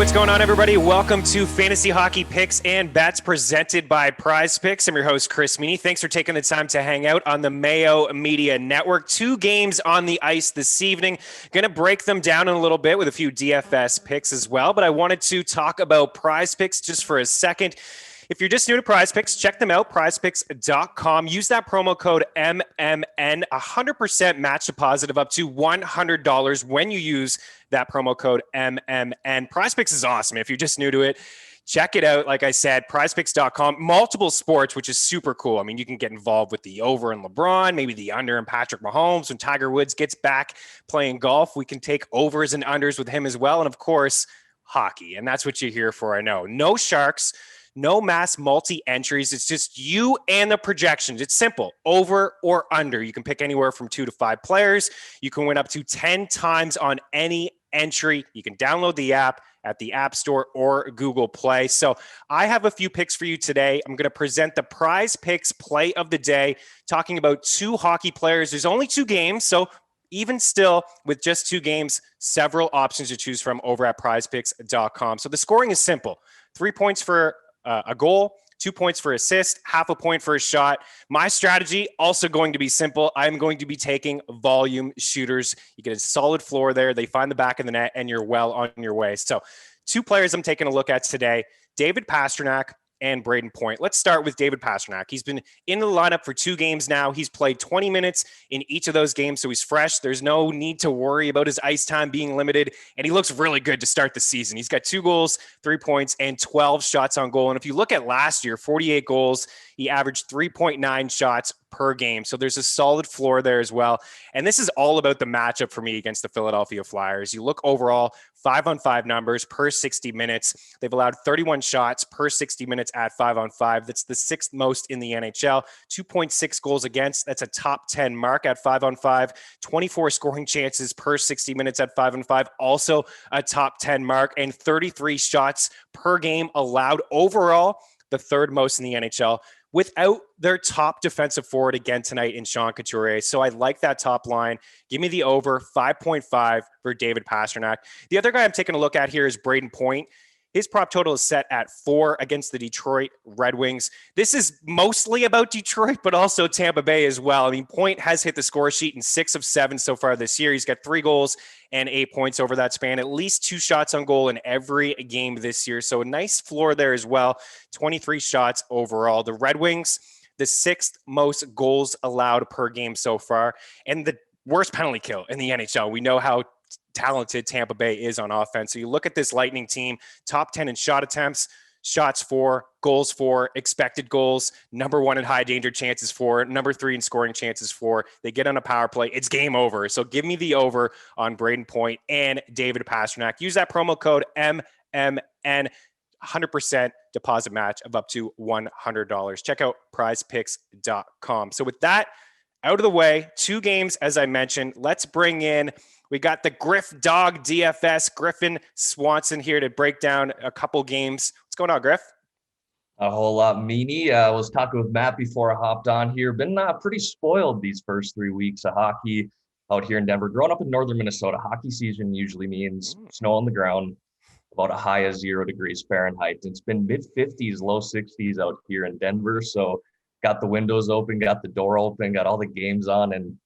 What's going on, everybody? Welcome to Fantasy Hockey Picks and Bets presented by Prize Picks. I'm your host, Chris Meaney. Thanks for taking the time to hang out on the Mayo Media Network. 2 games on the ice this evening. Going to break them down in a little bit with a few DFS picks as well, but I wanted to talk about Prize Picks just for a second. If you're just new to Prize Picks, check them out, prizepicks.com. Use that promo code MMN, 100% match deposit of up to $100 when you use that promo code MMN. Prize Picks is awesome. If you're just new to it, check it out. Like I said, prizepicks.com, multiple sports, which is super cool. I mean, you can get involved with the over in LeBron, maybe the under in Patrick Mahomes. When Tiger Woods gets back playing golf, we can take overs and unders with him as well. And of course, hockey. And that's what you're here for, I know. No sharks. No mass multi-entries. It's just you and the projections. It's simple. Over or under. You can pick anywhere from 2 to 5 players. You can win up to 10 times on any entry. You can download the app at the App Store or Google Play. So I have a few picks for you today. I'm going to present the Prize Picks play of the day, talking about 2 hockey players. There's only 2 games, so even still, with just 2 games, several options to choose from over at prizepicks.com. So the scoring is simple. 3 points for a goal, 2 points for assist, half a point for a shot. My strategy also going to be simple. I'm going to be taking volume shooters. You get a solid floor there. They find the back of the net and you're well on your way. So 2 players I'm taking a look at today, David Pastrnak and Braden Point. Let's start with David Pastrnak. He's been in the lineup for 2 games now. He's played 20 minutes in each of those games, so he's fresh. There's no need to worry about his ice time being limited, and he looks really good to start the season. He's got 2 goals, 3 points, and 12 shots on goal. And if you look at last year, 48 goals, he averaged 3.9 shots per game. So there's a solid floor there as well. And this is all about the matchup for me against the Philadelphia Flyers. You look overall, 5-on-5 numbers per 60 minutes. They've allowed 31 shots per 60 minutes at 5-on-5. That's the 6th most in the NHL. 2.6 goals against. That's a top 10 mark at 5-on-5. 24 scoring chances per 60 minutes at 5-on-5. Also a top 10 mark. And 33 shots per game allowed overall, the 3rd most in the NHL, without their top defensive forward again tonight in Sean Couturier. So I like that top line. Give me the over 5.5 for David Pastrnak. The other guy I'm taking a look at here is Braden Point. His prop total is set at 4 against the Detroit Red Wings. This is mostly about Detroit, but also Tampa Bay as well. I mean, Point has hit the score sheet in 6 of 7 so far this year. He's got 3 goals and 8 points over that span, at least 2 shots on goal in every game this year. So a nice floor there as well. 23 shots overall. The Red Wings, the 6th most goals allowed per game so far, and the worst penalty kill in the NHL. We know how talented Tampa Bay is on offense. So you look at this Lightning team, top 10 in shot attempts, shots for, goals for, expected goals, number 1 in high danger chances for, number 3 in scoring chances for. They get on a power play, it's game over. So give me the over on Braden Point and David Pastrnak. Use that promo code MMN, 100% deposit match of up to $100. Check out prizepicks.com. So with that out of the way, 2 games, as I mentioned, let's bring in, we got the GriffDogg DFS, Griffin Swanson, here to break down a couple games. What's going on, Griff? A whole lot, Meaney. I was talking with Matt before I hopped on here. Been pretty spoiled these first 3 weeks of hockey out here in Denver. Growing up in northern Minnesota, hockey season usually means snow on the ground, about a high of 0 degrees Fahrenheit. It's been mid-50s, low 60s out here in Denver. So got the windows open, got the door open, got all the games on, and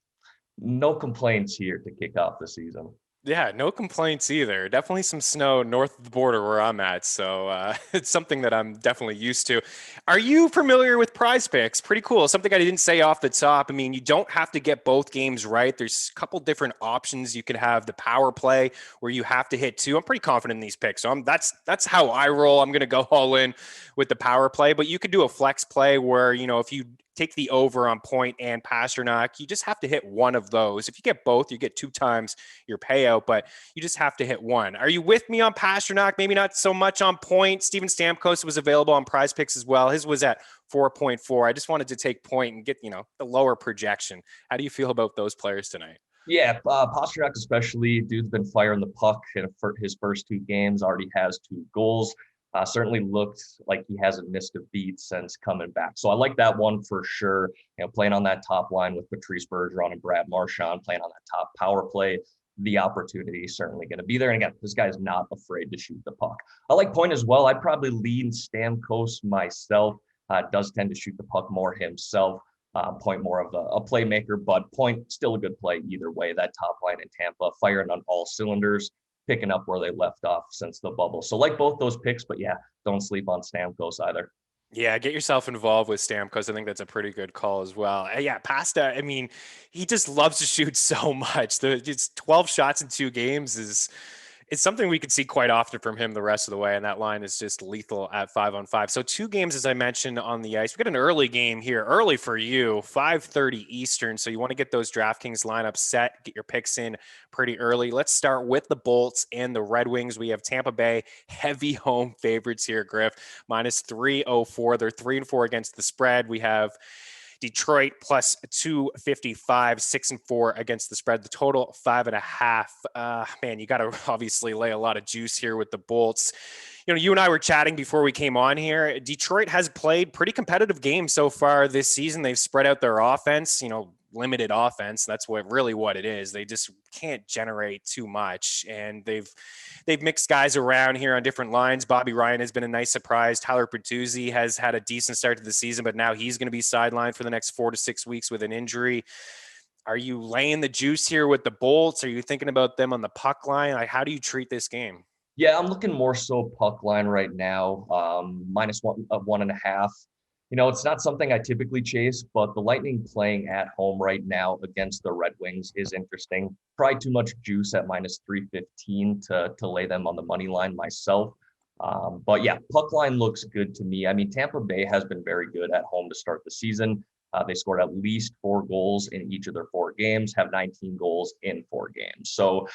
no complaints here to kick off the season. Yeah, no complaints either. Definitely some snow north of the border where I'm at. So it's something that I'm definitely used to. Are you familiar with Prize Picks? Pretty cool. Something I didn't say off the top. I mean, you don't have to get both games right. There's a couple different options. You could have the power play where you have to hit 2. I'm pretty confident in these picks. So that's how I roll. I'm going to go all in with the power play. But you could do a flex play where, you know, if you take the over on Point and Pastrnak, you just have to hit one of those. If you get both, you get 2 times your payout, but you just have to hit one. Are you with me on Pastrnak? Maybe not so much on Point. Steven Stamkos was available on Prize Picks as well. His was at 4.4. I just wanted to take Point and get, you know, the lower projection. How do you feel about those players tonight? Yeah, Pastrnak especially, dude's been firing the puck in his first 2 games, already has 2 goals. Certainly looked like he hasn't missed a beat since coming back. So I like that one for sure. You know, playing on that top line with Patrice Bergeron and Brad Marchand, playing on that top power play. the opportunity is certainly going to be there. And again, this guy is not afraid to shoot the puck. I like Point as well. I'd probably lean Stamkos myself. Does tend to shoot the puck more himself. Point more of a playmaker, but Point still a good play either way. That top line in Tampa firing on all cylinders, picking up where they left off since the bubble. So like both those picks, but yeah, don't sleep on Stamkos either. Yeah, get yourself involved with Stamkos. I think that's a pretty good call as well. Yeah, Pasta, I mean, he just loves to shoot so much. It's 12 shots in 2 games is it's something we could see quite often from him the rest of the way, and that line is just lethal at 5-on-5. So 2 games, as I mentioned, on the ice. We got an early game here, early for you, 5:30 Eastern. So you want to get those DraftKings lineups set, get your picks in pretty early. Let's start with the Bolts and the Red Wings. We have Tampa Bay, heavy home favorites here, Griff, minus 304. They're 3-4 against the spread. We have Detroit plus 255, 6-4 against the spread. The total 5.5. Man, you got to obviously lay a lot of juice here with the Bolts. You know, you and I were chatting before we came on here. Detroit has played pretty competitive games so far this season. They've spread out their offense, limited offense. That's what it is. They just can't generate too much. And they've mixed guys around here on different lines. Bobby Ryan has been a nice surprise. Tyler Bertuzzi has had a decent start to the season, but now he's going to be sidelined for the next 4 to 6 weeks with an injury. Are you laying the juice here with the Bolts? Are you thinking about them on the puck line? Like, how do you treat this game? Yeah, I'm looking more so puck line right now, minus 1.5. It's not something I typically chase, but the Lightning playing at home right now against the Red Wings is interesting. Probably too much juice at minus 315 to lay them on the money line myself. But yeah, puck line looks good to me. I mean, Tampa Bay has been very good at home to start the season. They scored at least 4 goals in each of their 4 games, have 19 goals in 4 games. So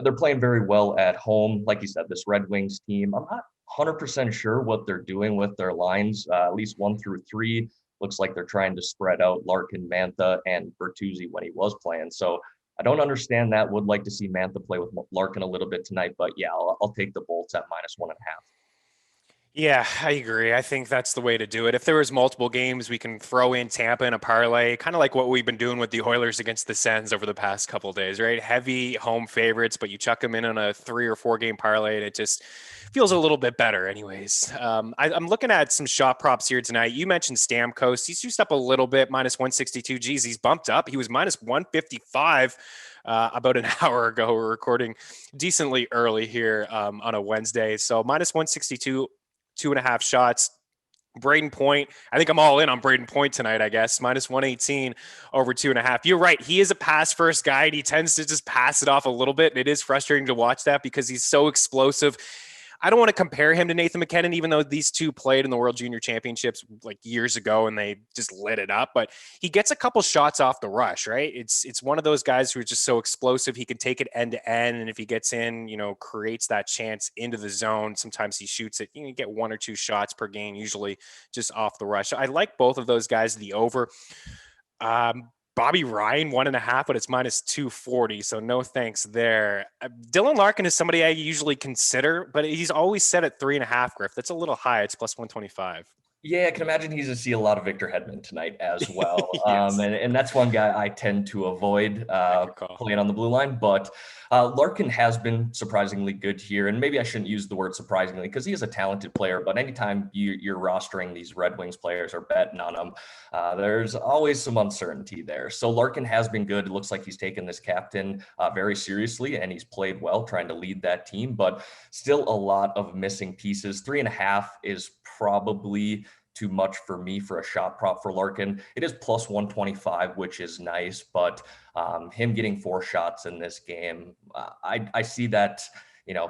they're playing very well at home. Like you said, this Red Wings team, I'm not 100% sure what they're doing with their lines, at least 1 through 3. Looks like they're trying to spread out Larkin, Mantha, and Bertuzzi when he was playing. So I don't understand that. Would like to see Mantha play with Larkin a little bit tonight. But yeah, I'll take the Bolts at minus 1.5. Yeah, I agree. I think that's the way to do it. If there was multiple games, we can throw in Tampa in a parlay, kind of like what we've been doing with the Oilers against the Sens over the past couple of days, right? Heavy home favorites, but you chuck them in on a 3 or 4 game parlay, and it just feels a little bit better. Anyways, I'm looking at some shot props here tonight. You mentioned Stamkos. He's juiced up a little bit, minus 162. Geez, he's bumped up. He was minus 155 about an hour ago. We're recording decently early here on a Wednesday. So minus 162. 2.5 shots. Braden Point. I think I'm all in on Braden Point tonight, I guess. Minus 118 over 2.5. You're right. He is a pass first guy, and he tends to just pass it off a little bit. And it is frustrating to watch that because he's so explosive. I don't want to compare him to Nathan McKinnon, even though these two played in the World Junior Championships like years ago and they just lit it up. But he gets a couple shots off the rush, right? It's one of those guys who is just so explosive. He can take it end to end, and if he gets in, creates that chance into the zone. Sometimes he shoots it. You get 1 or 2 shots per game, usually just off the rush. I like both of those guys. The over. Bobby Ryan 1.5, but it's minus 240. So no thanks there. Dylan Larkin is somebody I usually consider, but he's always set at 3.5, Griff. That's a little high. It's plus 125. Yeah, I can imagine he's going to see a lot of Victor Hedman tonight as well. Yes. And that's one guy I tend to avoid playing on the blue line. But Larkin has been surprisingly good here. And maybe I shouldn't use the word surprisingly because he is a talented player. But anytime you're rostering these Red Wings players or betting on them, there's always some uncertainty there. So Larkin has been good. It looks like he's taken this captain very seriously, and he's played well trying to lead that team. But still a lot of missing pieces. 3.5 is probably too much for me for a shot prop for Larkin. It is plus 125, which is nice, but him getting 4 shots in this game, I see that,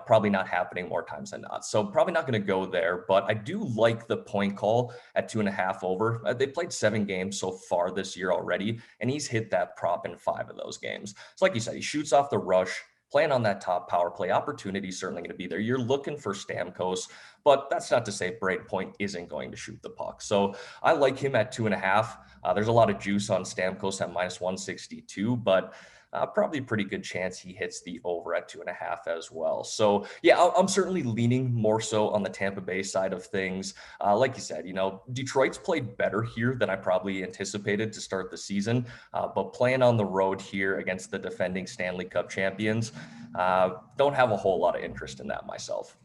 probably not happening more times than not. So probably not going to go there, but I do like the point call at 2.5 over. They played 7 games so far this year already, and he's hit that prop in 5 of those games. So like you said, he shoots off the rush, playing on that top power play. Opportunity is certainly going to be there. You're looking for Stamkos, but that's not to say Braden Point isn't going to shoot the puck. So I like him at 2.5. There's a lot of juice on Stamkos at minus 162, but probably a pretty good chance he hits the over at 2.5 as well. So yeah, I'm certainly leaning more so on the Tampa Bay side of things. Like you said, Detroit's played better here than I probably anticipated to start the season, but playing on the road here against the defending Stanley Cup champions, don't have a whole lot of interest in that myself.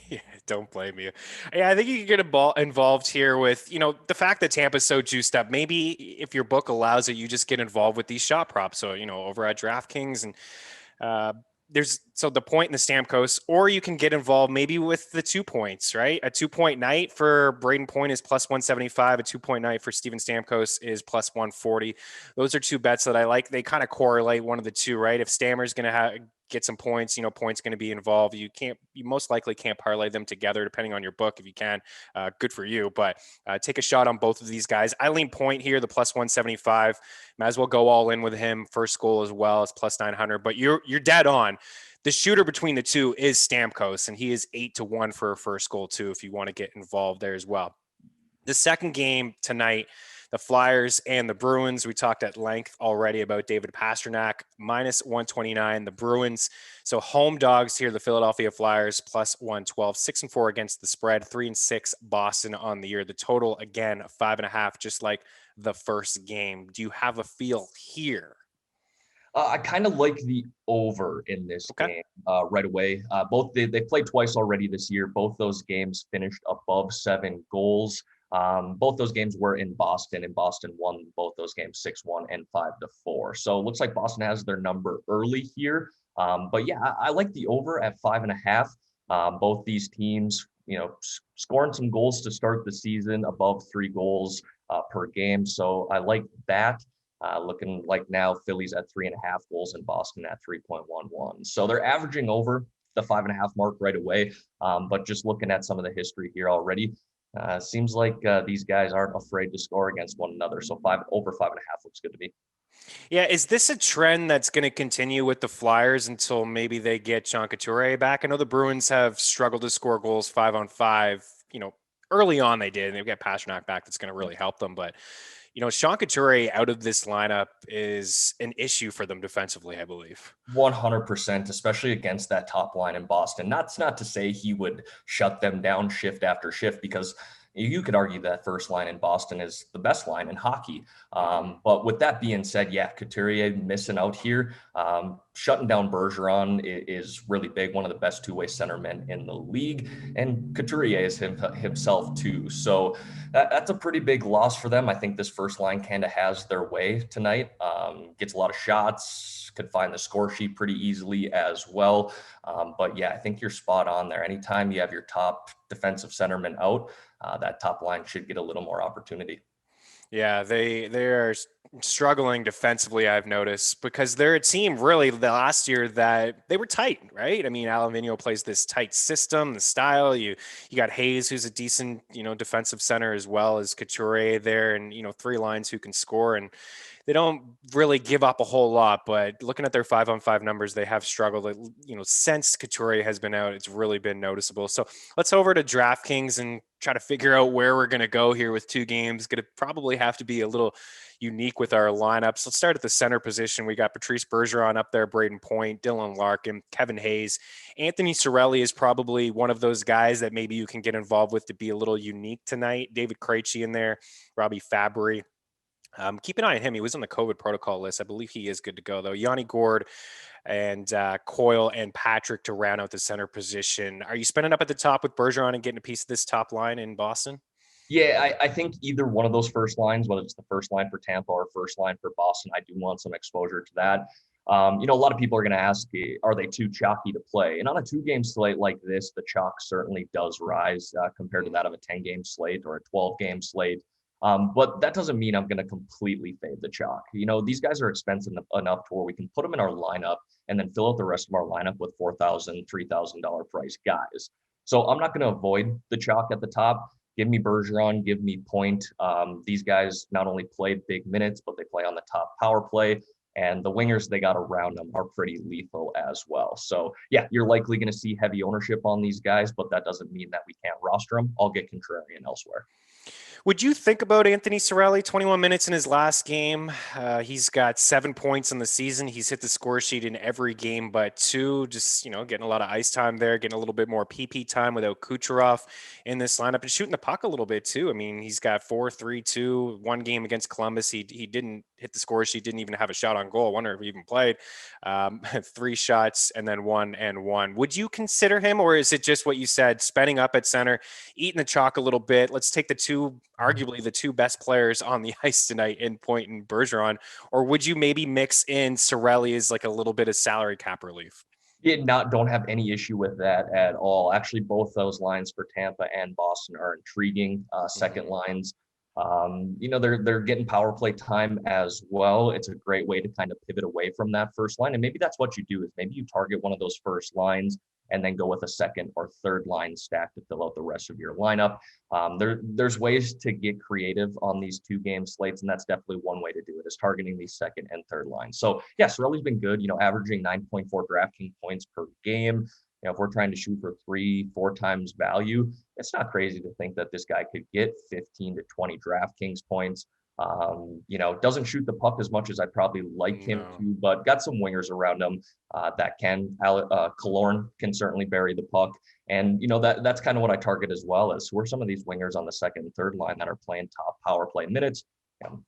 Yeah, don't blame you. Yeah, I think you can get involved here with, the fact that Tampa's so juiced up. Maybe if your book allows it, you just get involved with these shot props. So, over at DraftKings and uh, the point in the Stamkos, or you can get involved maybe with the 2 points, right? A 2 point night for Braden Point is plus 175. A 2 point night for Steven Stamkos is plus 140. Those are two bets that I like. They kind of correlate one of the two, right? If Stammer's going to get some points, points going to be involved. You most likely can't parlay them together depending on your book. If you can, good for you, but take a shot on both of these guys. I lean Point here, the plus 175. Might as well go all in with him. First goal as well as plus 900, but you're dead on. The shooter between the two is Stamkos, and he is 8-1 for a first goal too, if you want to get involved there as well. The second game tonight, the Flyers and the Bruins. We talked at length already about David Pastrnak, minus 129, the Bruins. So home dogs here, the Philadelphia Flyers, plus 112, 6-4 against the spread, 3-6 Boston on the year. The total, again, 5.5, just like the first game. Do you have a feel here? I kind of like the over in this game right away. Both they played twice already this year. Both those games finished above 7 goals. Both those games were in Boston, and Boston won both those games 6-1 and 5-4. So it looks like Boston has their number early here. But yeah, I like the over at 5.5. Both these teams, scoring some goals to start the season, above 3 goals per game. So I like that. Looking like now Philly's at 3.5 goals and Boston at 3.11. So they're averaging over the 5.5 mark right away. But just looking at some of the history here already, seems like these guys aren't afraid to score against one another. So over 5.5 looks good to me. Yeah, is this a trend that's going to continue with the Flyers until maybe they get Sean Couturier back? I know the Bruins have struggled to score goals 5-on-5. Early on they did, and they've got Pastrnak back that's going to really help them. But Sean Couturier out of this lineup is an issue for them defensively, I believe. 100%, especially against that top line in Boston. That's not to say he would shut them down shift after shift, because you could argue that first line in Boston is the best line in hockey. But with that being said, yeah, Couturier missing out here. Shutting down Bergeron is really big. One of the best two-way centermen in the league. And Couturier is himself too. So that's a pretty big loss for them. I think this first line kind of has their way tonight. Gets a lot of shots, could find the score sheet pretty easily as well. But yeah, I think you're spot on there. Anytime you have your top defensive centerman out, that top line should get a little more opportunity. Yeah, they are struggling defensively, I've noticed, because they're a team really the last year that they were tight, right? I mean, Alain Vigneault plays this tight system, the style. You got Hayes, who's a decent, defensive center, as well as Couturier there, and three lines who can score, and they don't really give up a whole lot. But looking at their 5-on-5 numbers, they have struggled. Since Couturier has been out, it's really been noticeable. So let's over to DraftKings and try to figure out where we're going to go here with two games. Going to probably have to be a little unique with our lineups. Let's start at the center position. We got Patrice Bergeron up there, Braden Point, Dylan Larkin, Kevin Hayes. Anthony Cirelli is probably one of those guys that maybe you can get involved with to be a little unique tonight. David Krejci in there, Robbie Fabry. Keep an eye on him. He was on the COVID protocol list. I believe he is good to go, though. Yanni Gourde and Coyle and Patrick to round out the center position. Are you spending up at the top with Bergeron and getting a piece of this top line in Boston? Yeah, I think either one of those first lines, whether it's the first line for Tampa or first line for Boston, I do want some exposure to that. A lot of people are going to ask, are they too chalky to play? And on a 2-game slate like this, the chalk certainly does rise compared to that of a 10-game slate or a 12-game slate. But that doesn't mean I'm going to completely fade the chalk. These guys are expensive enough to where we can put them in our lineup and then fill out the rest of our lineup with $4,000, $3,000 price guys. So I'm not going to avoid the chalk at the top. Give me Bergeron, give me Point. These guys not only play big minutes, but they play on the top power play. And the wingers they got around them are pretty lethal as well. So yeah, you're likely going to see heavy ownership on these guys, but that doesn't mean that we can't roster them. I'll get contrarian elsewhere. Would you think about Anthony Cirelli? 21 minutes in his last game. He's got 7 points in the season. He's hit the score sheet in every game but two. Just, getting a lot of ice time there, getting a little bit more PP time without Kucherov in this lineup and shooting the puck a little bit too. I mean, he's got 4-3-2. One game against Columbus, he didn't hit the score sheet, didn't even have a shot on goal. I wonder if he even played. 3 shots and then 1-1. Would you consider him, or is it just what you said, spending up at center, eating the chalk a little bit? Let's take arguably the two best players on the ice tonight in Point and Bergeron, or would you maybe mix in Cirelli as like a little bit of salary cap relief? Don't have any issue with that at all. Actually, both those lines for Tampa and Boston are intriguing. Second lines, they're getting power play time as well. It's a great way to kind of pivot away from that first line, and maybe that's what you do, is maybe you target one of those first lines and then go with a second or third line stack to fill out the rest of your lineup. There's ways to get creative on these 2-game slates, and that's definitely one way to do it, is targeting these second and third lines. So yeah, Cirelli's been good, averaging 9.4 DraftKings points per game. If we're trying to shoot for 3-4 times value, it's not crazy to think that this guy could get 15 to 20 DraftKings points. Doesn't shoot the puck as much as I'd probably like him to, but got some wingers around him that can. Killorn can certainly bury the puck. And, that's kind of what I target as well, is who are some of these wingers on the second and third line that are playing top power play minutes.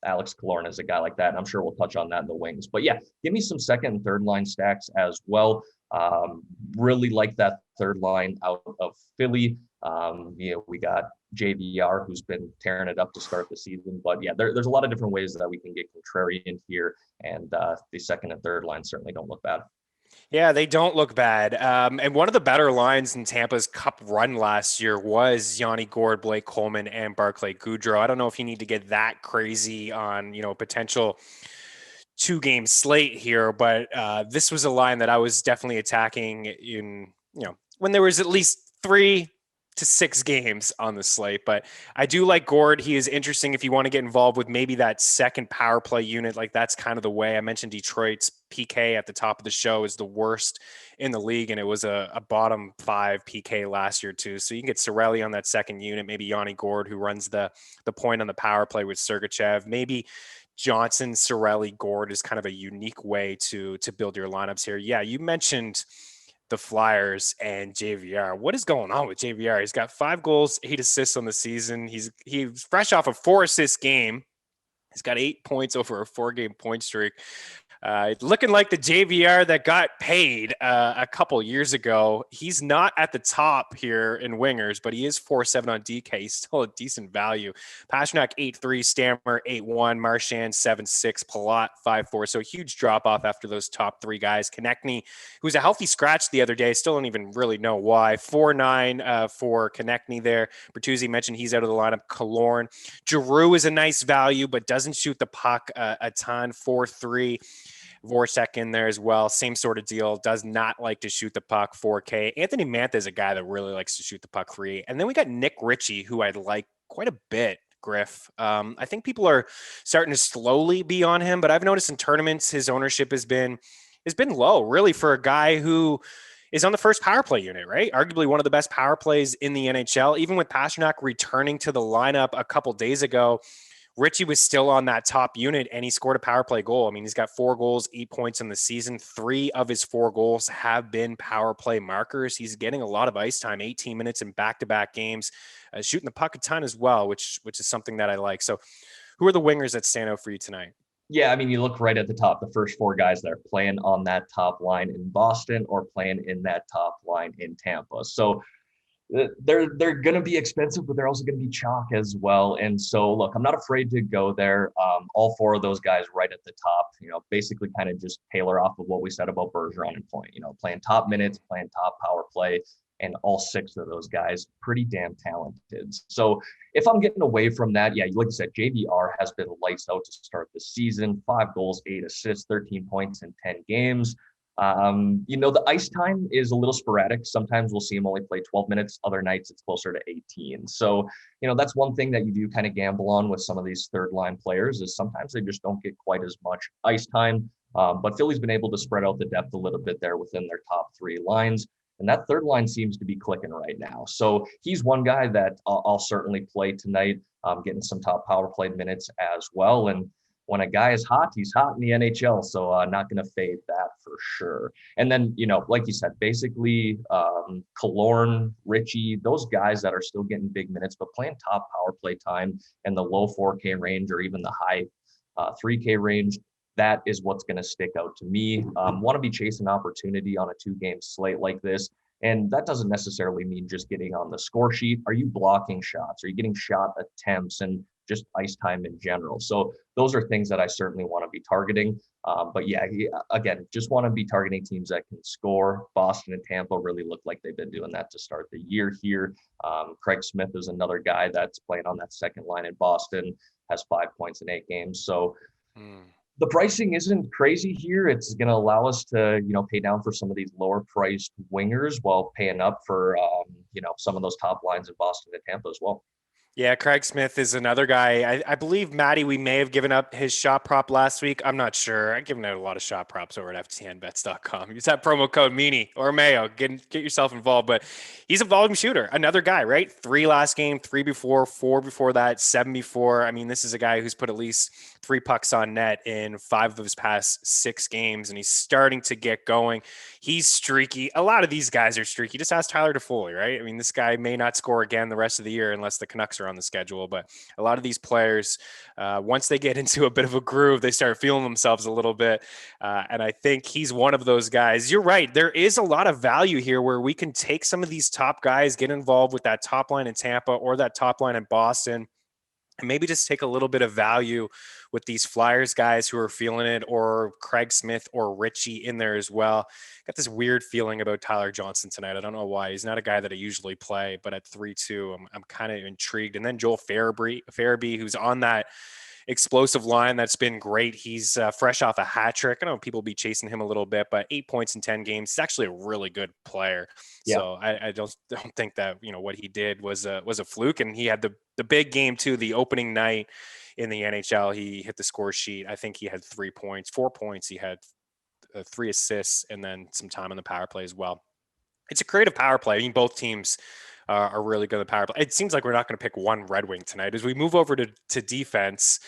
Alex Killorn is a guy like that, and I'm sure we'll touch on that in the wings. But yeah, give me some second and third line stacks as well. Really like that third line out of Philly. We got JVR, who's been tearing it up to start the season. But yeah, there's a lot of different ways that we can get contrarian here, and the second and third line certainly don't look bad. Yeah, they don't look bad. And one of the better lines in Tampa's Cup run last year was Yanni Gourde, Blake Coleman, and Barclay Goodrow. I don't know if you need to get that crazy on, potential 2-game slate here, but this was a line that I was definitely attacking in, when there was at least 3 to 6 games on the slate. But I do like Gourde. He is interesting if you want to get involved with maybe that second power play unit. Like, that's kind of the way. I mentioned Detroit's PK at the top of the show is the worst in the league, and it was a bottom 5 PK last year too. So you can get Cirelli on that second unit, maybe Yanni Gourde, who runs the point on the power play with Sergachev, maybe Johnson, Cirelli, Gourde is kind of a unique way to build your lineups here. Yeah, you mentioned the Flyers and JVR. What is going on with JVR? He's got 5 goals, 8 assists on the season. He's fresh off a 4-assist game. He's got 8 points over a 4-game point streak. Looking like the JVR that got paid a couple years ago. He's not at the top here in wingers, but he is 4-7 on DK. He's still a decent value. Pastrnak 8-3, Stammer 8-1, Marchand 7-6, Palat 5-4. So a huge drop off after those top 3 guys. Konechny, who's a healthy scratch the other day, still don't even really know why. 4-9 for Konechny there. Bertuzzi mentioned he's out of the lineup. Killorn. Giroux is a nice value, but doesn't shoot the puck a ton. 4-3. Voracek in there as well. Same sort of deal. Does not like to shoot the puck. 4K. Anthony Mantha is a guy that really likes to shoot the puck. 3. And then we got Nick Ritchie, who I'd like quite a bit. Griff. I think people are starting to slowly be on him, but I've noticed in tournaments his ownership has been low, really, for a guy who is on the first power play unit, right? Arguably one of the best power plays in the NHL. Even with Pastrnak returning to the lineup a couple days ago, Ritchie was still on that top unit, and he scored a power play goal. I mean, he's got 4 goals, 8 points in the season. 3 of his 4 goals have been power play markers. He's getting a lot of ice time, 18 minutes in back-to-back games, shooting the puck a ton as well, which is something that I like. So who are the wingers that stand out for you tonight? Yeah, I mean, you look right at the top, the first 4 guys that are playing on that top line in Boston or playing in that top line in Tampa. So they're going to be expensive, but they're also going to be chalk as well. And so, look, I'm not afraid to go there. All 4 of those guys right at the top, basically kind of just tailor off of what we said about Bergeron and Point, playing top minutes, playing top power play, and all 6 of those guys pretty damn talented. So if I'm getting away from that, yeah, like I said, JVR has been lights out to start the season. 5 goals, 8 assists, 13 points in 10 games. The ice time is a little sporadic. Sometimes we'll see him only play 12 minutes. Other nights it's closer to 18. So, that's one thing that you do kind of gamble on with some of these third line players, is sometimes they just don't get quite as much ice time. But Philly's been able to spread out the depth a little bit there within their top 3 lines. And that third line seems to be clicking right now. So he's one guy that I'll certainly play tonight. getting some top power play minutes as well. And when a guy is hot, he's hot in the NHL. So not going to fade that for sure. And then, like you said, basically Killorn, Ritchie, those guys that are still getting big minutes, but playing top power play time in the low 4K range or even the high 3K range, that is what's going to stick out to me. Want to be chasing opportunity on a 2-game slate like this. And that doesn't necessarily mean just getting on the score sheet. Are you blocking shots? Are you getting shot attempts and just ice time in general? So those are things that I certainly want to be targeting. But yeah, again, just want to be targeting teams that can score. Boston and Tampa really look like they've been doing that to start the year here. Craig Smith is another guy that's playing on that second line in Boston, has 5 points in 8 games. So the pricing isn't crazy here. It's going to allow us to, pay down for some of these lower priced wingers while paying up for, some of those top lines in Boston and Tampa as well. Yeah, Craig Smith is another guy. I believe, Maddie, we may have given up his shot prop last week. I'm not sure. I've given out a lot of shot props over at ftnbets.com. Use that promo code Meaney or Mayo. Get yourself involved. But he's a volume shooter. Another guy, right? 3 last game, 3 before, 4 before that, 7 before. I mean, this is a guy who's put at least 3 pucks on net in 5 of his past 6 games, and he's starting to get going. He's streaky. A lot of these guys are streaky. Just ask Tyler Toffoli, right? I mean, this guy may not score again the rest of the year unless the Canucks are on the schedule, but a lot of these players, once they get into a bit of a groove, they start feeling themselves a little bit. And I think he's one of those guys. You're right. There is a lot of value here where we can take some of these top guys, get involved with that top line in Tampa or that top line in Boston, and maybe just take a little bit of value with these Flyers guys who are feeling it, or Craig Smith or Ritchie in there as well. Got this weird feeling about Tyler Johnson tonight. I don't know why. He's not a guy that I usually play, but at 3-2, I'm kind of intrigued. And then Joel Farabee, who's on that explosive line that's been great. He's fresh off a hat trick. I know people be chasing him a little bit, but 8 points in 10 games. He's actually a really good player. Yeah. So I don't think that what he did was a fluke. And he had the big game too. The opening night in the NHL, he hit the score sheet. I think he had 3 points, 4 points. He had 3 assists, and then some time on the power play as well. It's a creative power play. I mean, both teams are really good at power play. It seems like we're not going to pick one Red Wing tonight. As we move over to defense,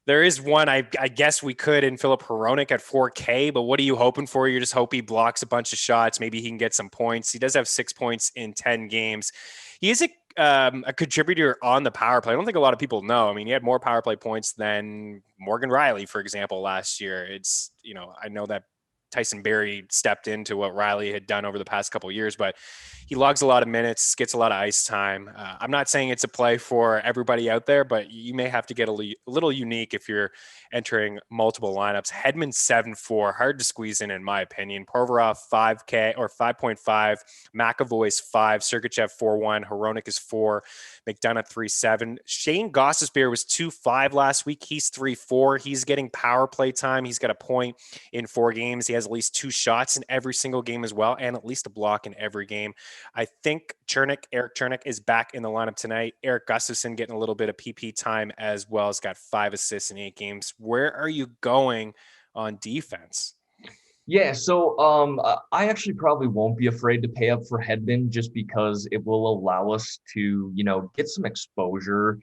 there is one I guess we could in Philip Hronek at 4K, but what are you hoping for? You just hope he blocks a bunch of shots. Maybe he can get some points. He does have 6 points in 10 games. He is a contributor on the power play. I don't think a lot of people know. I mean, he had more power play points than Morgan Rielly, for example, last year. It's, I know that Tyson Barrie stepped into what Rielly had done over the past couple of years, but he logs a lot of minutes, gets a lot of ice time. I'm not saying it's a play for everybody out there, but you may have to get a little unique if you're entering multiple lineups. Hedman 7-4, hard to squeeze in my opinion. Provorov 5K or 5.5, McAvoy's 5, Sergachev 4-1, Hronek is 4, McDonough 3-7. Shane Gostisbehere was 2-5 last week. He's 3-4. He's getting power play time. He's got a point in 4 games. He has at least 2 shots in every single game as well, and at least a block in every game. I think Erik Chernik is back in the lineup tonight. Erik Gustafsson getting a little bit of PP time as well. He's got 5 assists in 8 games. Where are you going on defense? Yeah, so I actually probably won't be afraid to pay up for Hedman just because it will allow us to, get some exposure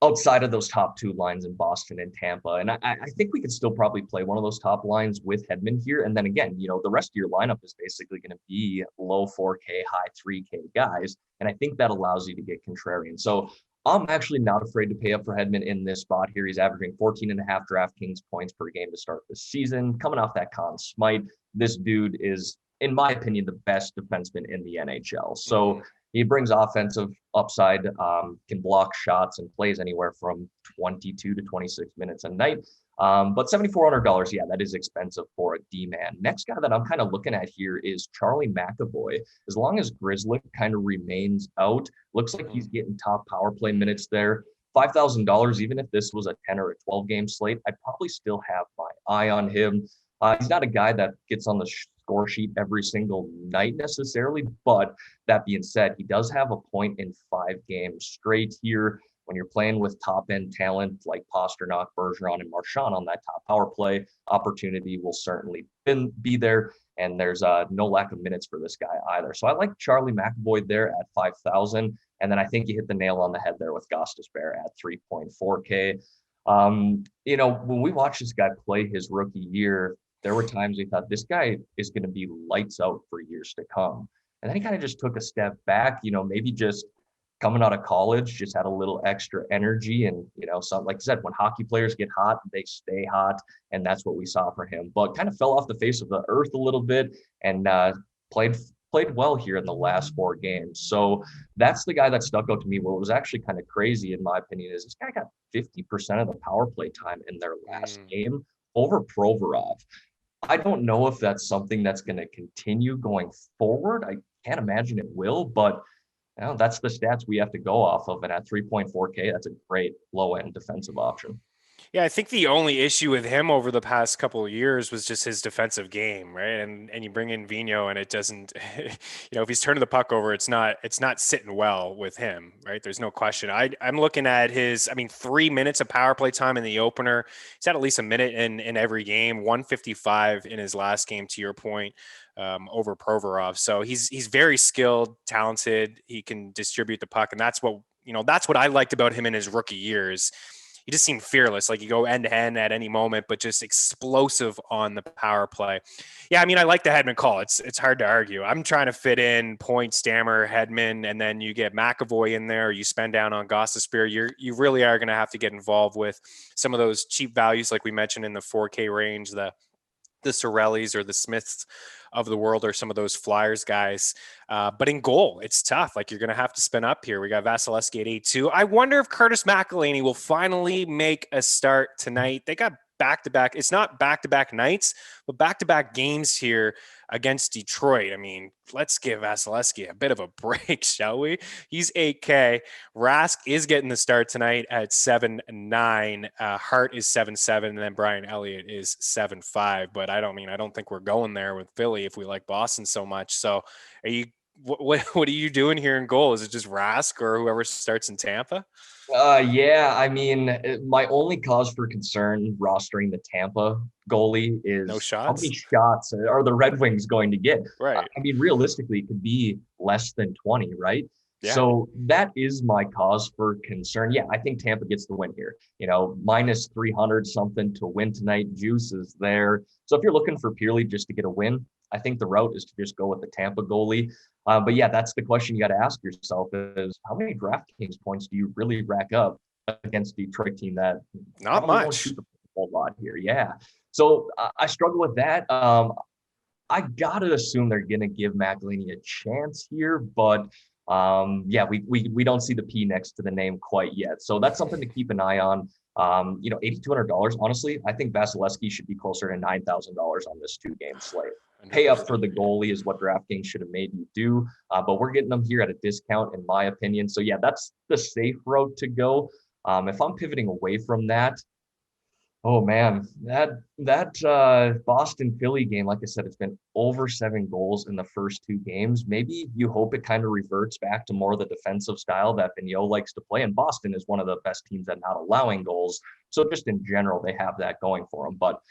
outside of those top 2 lines in Boston and Tampa. And I think we could still probably play one of those top lines with Hedman here. And then again, the rest of your lineup is basically going to be low 4K, high 3K guys. And I think that allows you to get contrarian. So I'm actually not afraid to pay up for Hedman in this spot here. He's averaging 14.5 DraftKings points per game to start this season. Coming off that Conn Smythe, this dude is, in my opinion, the best defenseman in the NHL. So he brings offensive upside, can block shots, and plays anywhere from 22 to 26 minutes a night. But $7,400, yeah, that is expensive for a D-man. Next guy that I'm kind of looking at here is Charlie McAvoy. As long as Grzelcyk kind of remains out, looks like he's getting top power play minutes there. $5,000, even if this was a 10 or a 12 game slate, I'd probably still have my eye on him. He's not a guy that gets on the score sheet every single night necessarily, but that being said, he does have a point in 5 games straight here. When you're playing with top-end talent like Pastrnak, Bergeron, and Marchand on that top power play, opportunity will certainly be there, and there's no lack of minutes for this guy either. So I like Charlie McAvoy there at 5,000. And then I think you hit the nail on the head there with Gostisbehere at 3.4K. When we watched this guy play his rookie year, there were times we thought this guy is going to be lights out for years to come. And then he kind of just took a step back, maybe just coming out of college, just had a little extra energy. And, something like I said, when hockey players get hot, they stay hot. And that's what we saw for him, but kind of fell off the face of the earth a little bit and played well here in the last 4 games. So that's the guy that stuck out to me. What was actually kind of crazy, in my opinion, is this guy got 50% of the power play time in their last game over Provorov. I don't know if that's something that's going to continue going forward. I can't imagine it will, but that's the stats we have to go off of. And at 3.4K, that's a great low-end defensive option. Yeah, I think the only issue with him over the past couple of years was just his defensive game, right? And you bring in Vino, and it doesn't, if he's turning the puck over, it's not sitting well with him, right? There's no question. I'm looking at 3 minutes of power play time in the opener. He's had at least a minute in every game. 155 in his last game, to your point, over Provorov. So he's very skilled, talented. He can distribute the puck, and that's what I liked about him in his rookie years. He just seemed fearless, like you go end to end at any moment, but just explosive on the power play. Yeah, I like the Hedman call. It's hard to argue. I'm trying to fit in Point, Stammer, Hedman, and then you get McAvoy in there, or you spend down on Gostisbehere. You really are going to have to get involved with some of those cheap values, like we mentioned in the 4K range, the Sorellis or the Smiths of the world, or some of those Flyers guys. But in goal, it's tough. Like, you're going to have to spin up here. We got Vasilevsky at 8-2. I wonder if Curtis McElhinney will finally make a start tonight. They got back-to-back. It's not back-to-back nights, but back-to-back games here against Detroit. Let's give Vasilevsky a bit of a break, shall we? He's 8K. Rask is getting the start tonight at 7-9. Hart is 7-7, and then Brian Elliott is 7-5. But I don't think we're going there with Philly if we like Boston so much. So what are you doing here in goal? Is it just Rask or whoever starts in Tampa? My only cause for concern rostering the Tampa goalie is no shots? How many shots are the Red Wings going to get? Right. Realistically, it could be less than 20, right? Yeah. So that is my cause for concern. Yeah, I think Tampa gets the win here. Minus 300 something to win tonight. Juice is there. So if you're looking for purely just to get a win, I think the route is to just go with the Tampa goalie. But yeah, that's the question you got to ask yourself is how many DraftKings points do you really rack up against a Detroit team that not much a whole lot here? Yeah. So I struggle with that. I got to assume they're going to give McElhinney a chance here, but we don't see the P next to the name quite yet. So that's something to keep an eye on. $8,200. Honestly, I think Vasilevsky should be closer to $9,000 on this 2-game slate. Pay up for the goalie is what DraftKings should have made you do, but we're getting them here at a discount, in my opinion. So yeah, that's the safe route to go. If I'm pivoting away from that, oh man, that Boston Philly game, like I said, it's been over 7 goals in the first 2 games. Maybe you hope it kind of reverts back to more of the defensive style that Vigneault likes to play. And Boston is one of the best teams at not allowing goals. So just in general, they have that going for them. But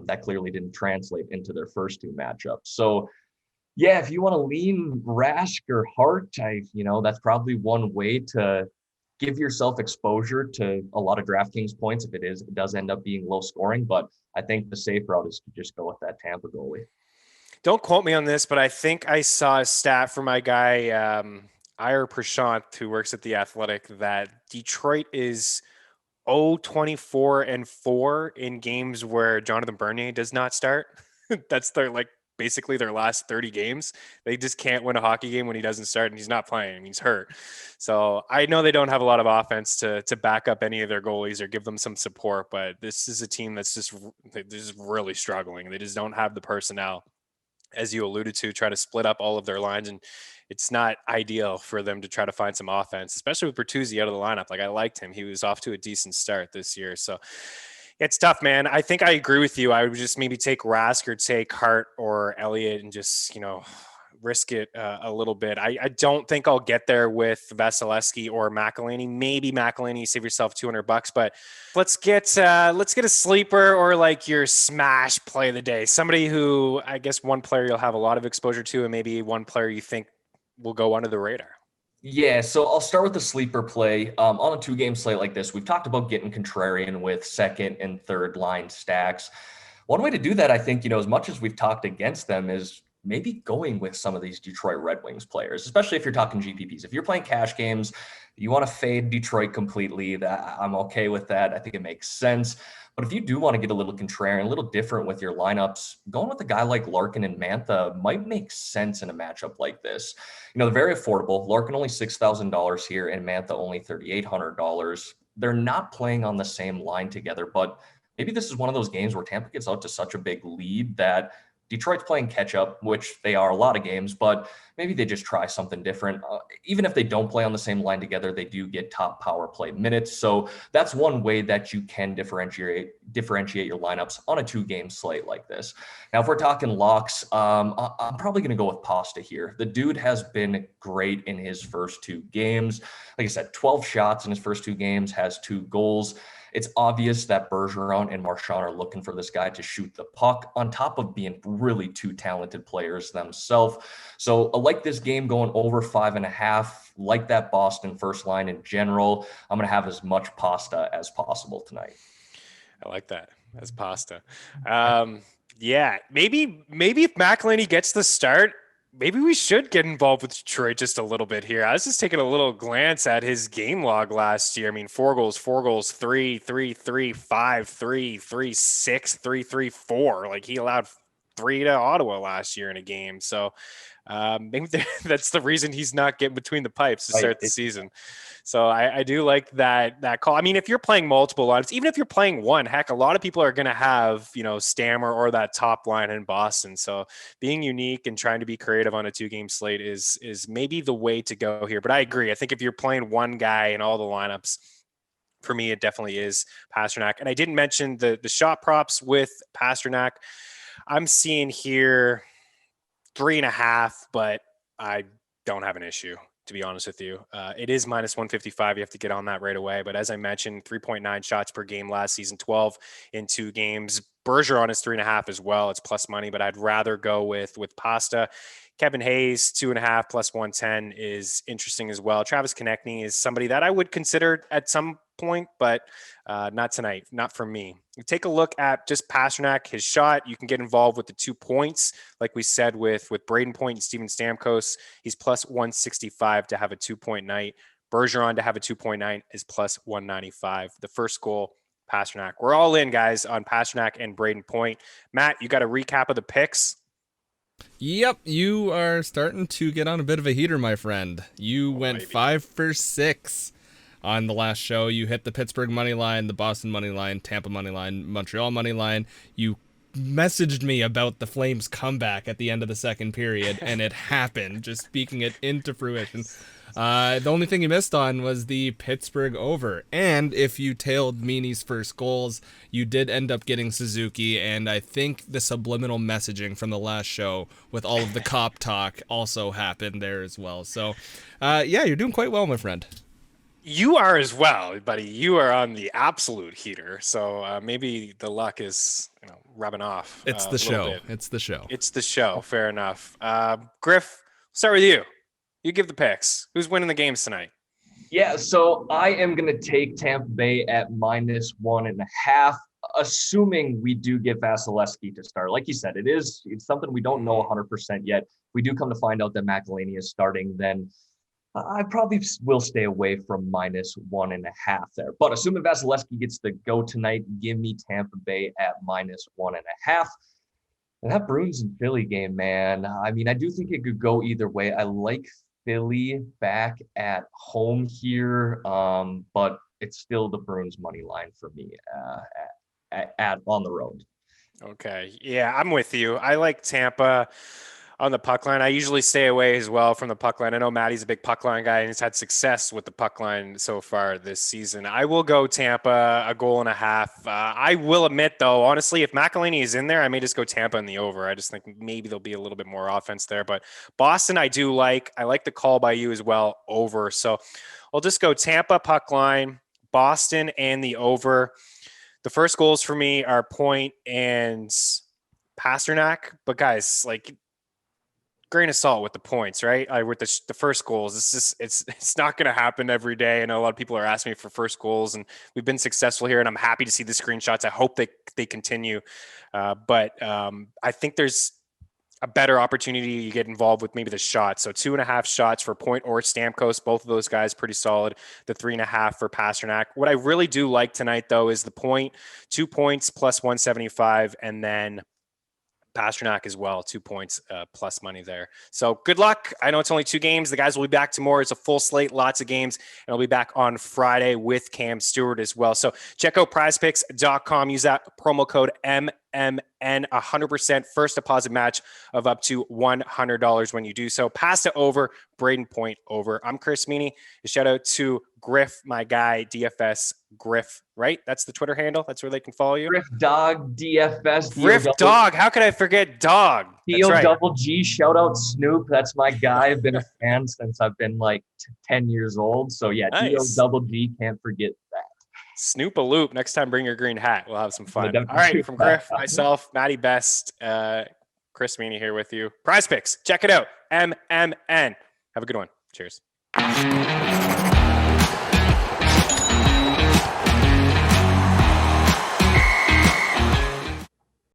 that clearly didn't translate into their first 2 matchups. So yeah, if you want to lean Rask or Hart, that's probably one way to give yourself exposure to a lot of DraftKings points if it does end up being low scoring. But I think the safe route is to just go with that Tampa goalie. Don't quote me on this, but I think I saw a stat for my guy, Ira Prashant, who works at The Athletic, that Detroit is 0-24-4 in games where Jonathan Bernier does not start. That's basically their last 30 games. They just can't win a hockey game when he doesn't start, and he's not playing. He's hurt. So I know they don't have a lot of offense to back up any of their goalies or give them some support, but this is a team that's just really struggling. They just don't have the personnel, as you alluded to, try to split up all of their lines, and it's not ideal for them to try to find some offense, especially with Bertuzzi out of the lineup. I liked him. He was off to a decent start this year. So it's tough, man. I think I agree with you. I would just maybe take Rask or take Hart or Elliott and just, risk it a little bit. I don't think I'll get there with Vasilevsky or McElhinney. Maybe McElhinney, save yourself $200, but let's get a sleeper or your smash play of the day. Somebody who, I guess, one player you'll have a lot of exposure to, and maybe one player you think will go under the radar. Yeah, so I'll start with the sleeper play. On a two-game slate like this, we've talked about getting contrarian with second and third line stacks. One way to do that, I think, as much as we've talked against them, is maybe going with some of these Detroit Red Wings players, especially if you're talking GPPs. If you're playing cash games, you want to fade Detroit completely. That I'm okay with that. I think it makes sense. But if you do want to get a little contrarian, a little different with your lineups, going with a guy like Larkin and Mantha might make sense in a matchup like this. They're very affordable. Larkin only $6,000 here and Mantha only $3,800. They're not playing on the same line together, but maybe this is one of those games where Tampa gets out to such a big lead that Detroit's playing catch up, which they are a lot of games, but maybe they just try something different. Even if they don't play on the same line together, they do get top power play minutes. So that's one way that you can differentiate your lineups on a two-game slate like this. Now, if we're talking locks, I'm probably going to go with Pasta here. The dude has been great in his first two games. Like I said, 12 shots in his first two games, has 2 goals. It's obvious that Bergeron and Marchand are looking for this guy to shoot the puck on top of being really 2 talented players themselves. So I like this game going over 5.5, like that Boston first line in general. I'm going to have as much Pasta as possible tonight. I like that as pasta. Yeah, maybe if McElhinney gets the start, maybe we should get involved with Detroit just a little bit here. I was just taking a little glance at his game log last year. I mean, 4 goals, 3, 3, 3, 5, 3, 3, 6, 3, 3, 4. Like he allowed 3 to Ottawa last year in a game. So maybe that's the reason he's not getting between the pipes to start the season. So I do like that call. I mean, if you're playing multiple lines, even if you're playing one, heck, a lot of people are going to have, Stammer or that top line in Boston. So being unique and trying to be creative on a 2-game slate is maybe the way to go here. But I agree. I think if you're playing one guy in all the lineups, for me, it definitely is Pastrnak. And I didn't mention the shot props with Pastrnak. I'm seeing here 3.5, but I don't have an issue, to be honest with you. It is minus 155. You have to get on that right away. But as I mentioned, 3.9 shots per game last season, 12 in 2 games. Bergeron is 3.5 as well. It's plus money, but I'd rather go with Pasta. Kevin Hayes, 2.5 plus 110 is interesting as well. Travis Konechny is somebody that I would consider at some point, but not tonight, not for me. You take a look at just Pastrnak, his shot. You can get involved with the 2 points, like we said with Braden Point and Steven Stamkos. He's plus 165 to have a 2-point night. Bergeron to have a 2-point night is plus 195. The first goal, Pastrnak. We're all in, guys, on Pastrnak and Braden Point. Matt, you got a recap of the picks? Yep, you are starting to get on a bit of a heater, my friend. You went maybe 5 for 6 on the last show. You hit the Pittsburgh money line, the Boston money line, Tampa money line, Montreal money line. You messaged me about the Flames comeback at the end of the second period, and it happened, just speaking it into fruition. The only thing you missed on was the Pittsburgh over. And if you tailed Meaney's first goals, you did end up getting Suzuki. And I think the subliminal messaging from the last show with all of the cop talk also happened there as well. So, yeah, you're doing quite well, my friend. You are as well, buddy. You are on the absolute heater. So maybe the luck is rubbing off. It's the show. Bit. It's the show. It's the show. Fair enough. Griff, start with you. You give the picks. Who's winning the games tonight? Yeah, so I am going to take Tampa Bay at minus 1.5, assuming we do get Vasilevsky to start. Like you said, it's something we don't know 100% yet. We do come to find out that McElhinney is starting, then I probably will stay away from minus 1.5 there. But assuming Vasilevsky gets the go tonight, give me Tampa Bay at minus 1.5. And that Bruins and Philly game, man, I mean, I do think it could go either way. I like Philly back at home here, but it's still the Bruins money line for me on the road. Okay. Yeah, I'm with you. I like Tampa on the puck line. I usually stay away as well from the puck line. I know Maddie's a big puck line guy and he's had success with the puck line so far this season. I will go Tampa, 1.5 goals. I will admit, though, honestly, if McElhinney is in there, I may just go Tampa in the over. I just think maybe there'll be a little bit more offense there. But Boston, I do like. I like the call by you as well, over. So I'll just go Tampa puck line, Boston, and the over. The first goals for me are Point and Pastrnak. But guys, like, grain of salt with the points, right? With the first goals, it's not going to happen every day. I know a lot of people are asking me for first goals, and we've been successful here, and I'm happy to see the screenshots. I hope they continue. But I think there's a better opportunity you get involved with maybe the shots. So 2.5 shots for Point or Stamkos. Both of those guys pretty solid. The 3.5 for Pasternak. What I really do like tonight, though, is the Point, 2 points plus 175, and then Pasternak as well, 2 points plus money there. So good luck. I know it's only 2 games. The guys will be back tomorrow. It's a full slate, lots of games, and I'll be back on Friday with Cam Stewart as well. So check out prizepicks.com. Use that promo code MMN, 100% first deposit match of up to $100 when you do so. Pass it over, Braden Point over. I'm Chris Meaney. A shout out to Griff, my guy, DFS Griff, right? That's the Twitter handle. That's where they can follow you. GriffDogg, DFS. GriffDogg. How could I forget dog? That's right. Double G. Shout out Snoop. That's my guy. I've been a fan since I've been like 10 years old. So yeah, Nice. Double G. Can't forget that. Snoop a loop. Next time, bring your green hat. We'll have some fun. Yeah, All right, from Griff, myself, Matty Best, Chris Meaney here with you. Prize Picks. Check it out. MMN. Have a good one. Cheers.